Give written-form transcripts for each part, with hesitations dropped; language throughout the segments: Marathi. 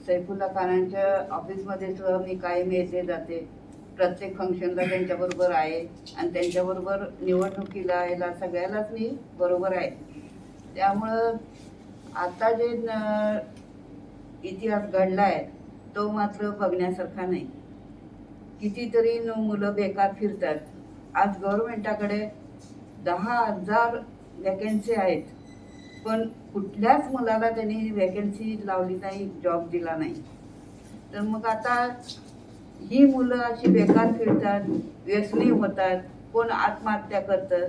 सैफुल्ला खानांच्या ऑफिसमध्ये सुद्धा मी कायम येते जाते, प्रत्येक फंक्शनला त्यांच्याबरोबर आहे आणि त्यांच्याबरोबर निवडणुकीला याला सगळ्यालाच मी बरोबर आहे. त्यामुळं आता जे इतिहास घडला आहे तो मात्र बघण्यासारखा नाही. कितीतरी मुलं बेकार फिरतात. आज गव्हर्नमेंटाकडे 10,000 वॅकन्सी आहेत, पण कुठल्याच मुलाला त्यांनी वॅकन्सी लावली नाही, जॉब दिला नाही. तर मग आता ही मुलं अशी बेकार फिरतात, व्यसनी होतात, कोण आत्महत्या करतं.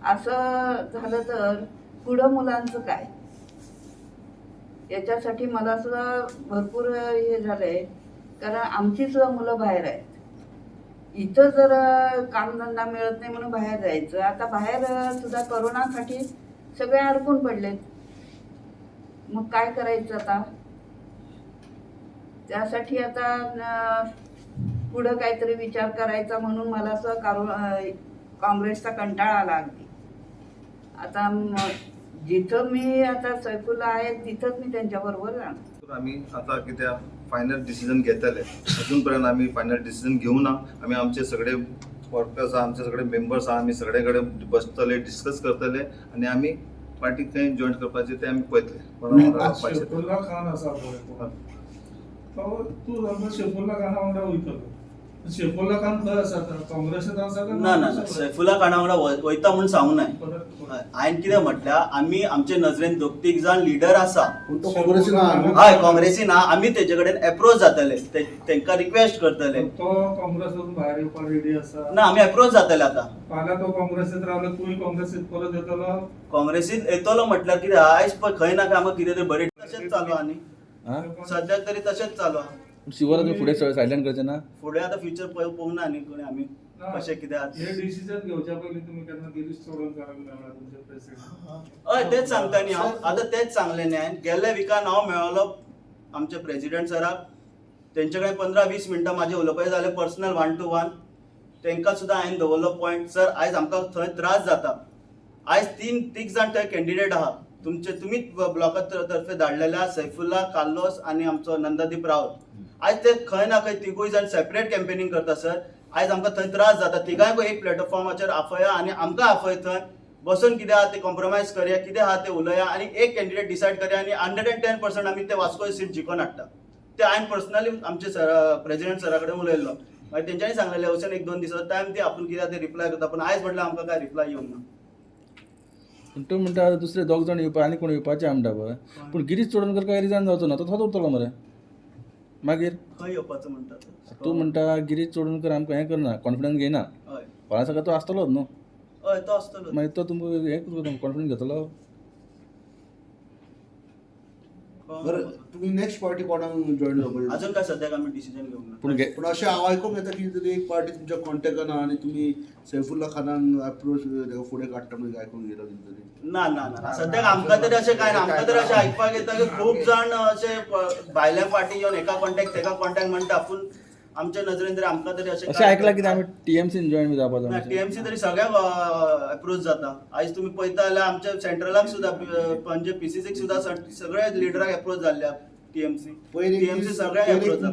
असं झालं तर पुढं मुलांचं काय? याच्यासाठी मला सुद्धा भरपूर हे झालंय, कारण आमची सुद्धा मुलं बाहेर आहेत. इथं जर कामधंदा मिळत नाही म्हणून बाहेर जायचं. आता बाहेर सुद्धा करोनासाठी सगळे अडकून पडलेत. मग काय करायचं आता? त्यासाठी आता पुढं काहीतरी विचार करायचा म्हणून मला असं काँग्रेसचा कंटाळा आला अगदी. आता जिथं मी आता सैफुल्ला आहे तिथंच मी त्यांच्याबरोबर राहणार. आम्ही आता किती फायनल डिसिजन घेतले. अजूनपर्यंत आम्ही फायनल डिसिजन घेऊ ना. आम्ही आमचे सगळे वर्कर्स आमचे सगळे मेंबर्स आम्ही सगळेकडे बसतले, डिस्कस करतले आणि आम्ही पार्टी खंय जॉईन करपाचे ते आम्ही पळयतले. सैफुल्ला खान आसा पळय तो तू जर सैफुल्ला खाना वांगडा वयतलो, सैफुल्ला खान खंय आसा काँग्रेसीत आसा का? ना ना सैफुल्ला खाना वांगडा वयता म्हणून सांगू नाही. हायेन कितें म्हटल्यार आमी आमचे नजरेन दोग तीग जाण लिडर आसा. हय काँग्रेसीन आमी तेजे कडेन अप्रोच जातले, तांकां रिक्वेस्ट करतले. तो काँग्रेसीतून भायर येवपाक रेडी आसा ना आमी अप्रोच जातले. आता फाल्यां तो काँग्रेसीत रावलो, तूय काँग्रेसीत परत येतलो? काँग्रेसीत येतलो म्हटल्यार कितें आयज पळय खंय ना खंय आमकां कितें तरी बरें तशेंच चालू आहा न्ही. सद्याक तरी तशेंच चालू आहा. शिवराज फुडें सायडल्यान करचें ना. फुडें आतां फ्युचर पळोवना न्ही कोणी आमी कशें कितें हे डिसिजन घेवच्या पयलीं तुमी केन्ना गिरीश चोडणकराक मेळ्ळा तुमचे प्रेसिडेंट? हय तेच सांगता न्ही हांव. आतां तेच सांगलें न्ही हांवें. गेल्ल्या विकान हांव मेळ्ळो आमचे प्रेसिडेंट सराक. तेंचे कडेन 15-20 मिनटां म्हाजे उलोवपाचें जालें पर्सनल 1 to 1. तांकां सुद्दां हांवें दवरलो पॉयंट. सर आयज आमकां थंय त्रास जाता. आयज 3 जाण थंय कॅन्डिडेट आहा. तुमीच ब्लॉका तर्फे धाडलेल्या सैफुल्ला, कार्लोस आनी आमचो नंदादीप रावत. आयज ते खंय ना खंय तिगूय जाण सेपरेट कॅम्पेनिंग करता. सर आयज आमकां थंय त्रास जाता. तिगांय एक प्लॅटफॉर्माचेर आपया आनी आमकां आपय. थंय बसून कितें आहा ते कॉम्प्रोमायज करया, कितें आहा ते उलया आनी एक कॅन्डिडेट डिसायड करया आनी 110% आमी ते वास्को सीट जिखोवन हाडटा. ते हांवें पर्सनली आमचे प्रेसिडेंट सरा कडेन उलयल्लो. मागीर तेंच्यांनी सांगलेलें वचून 1-2 दिसाचो टायम दी, आपूण कितें ते रिप्लाय करता. पूण आयज म्हटल्यार आमकां काय रिप्लाय येवंक ना. तो म्हणटा दुसरे 2 जाण येवपा आनी कोण येवपाचे म्हणटा पळय. पूण गिरीश चोडणकर काय रिजायन जावचो ना, तो थोडो उरतलो मरे. मागीर खंय येवपाचो म्हणटा तूं म्हणटा गिरीश चोडणकर आमकां हें करना, कॉन्फिडन्स घेयना. हय फाल्यां सकाळ तो आसतलोच न्हू. हय तो आसतलो. मागीर तो तुमकां हें कॉन्फिडन्स घेतलो. बरं तुम्ही नेक्स्ट पार्टी कोणाक जॉईन जावपाचे? अजून काय सध्याक आमी डिसिजन घेवंक ना. पण अशें हांव आयकूंक येता की तरी एक पार्टी तुमच्या कॉन्टॅक्टान आहा आनी तुमी सैफुल्ला खानाक अप्रोच तेका फुडें काडटा म्हणजे आयकूंक येता कितें तरी. ना ना ना सद्याक आमकां तरी अशें काय ना. आमकां तरी अशें आयकपाक येता की खूब जाण अशें भायल्या पार्टी येवन एका कॉन्टॅक्ट तेका कॉन्टॅक्ट म्हणटा. पूण आमच्या नजरेन तरी आमकां तरी अशें आयकलां की आमी टीएमसीन जॉईन जावपाचो. टीएमसी तरी सगळ्याक अप्रोच जाता. आयज तुमी पळयता जाल्यार आमच्या सेंट्रलाक सुद्दां म्हणजे PCCक सुद्दां सगळे लिडराक अप्रोच जाल्ल्या. टीएमसी सगळ्यांक अप्रोच जाता.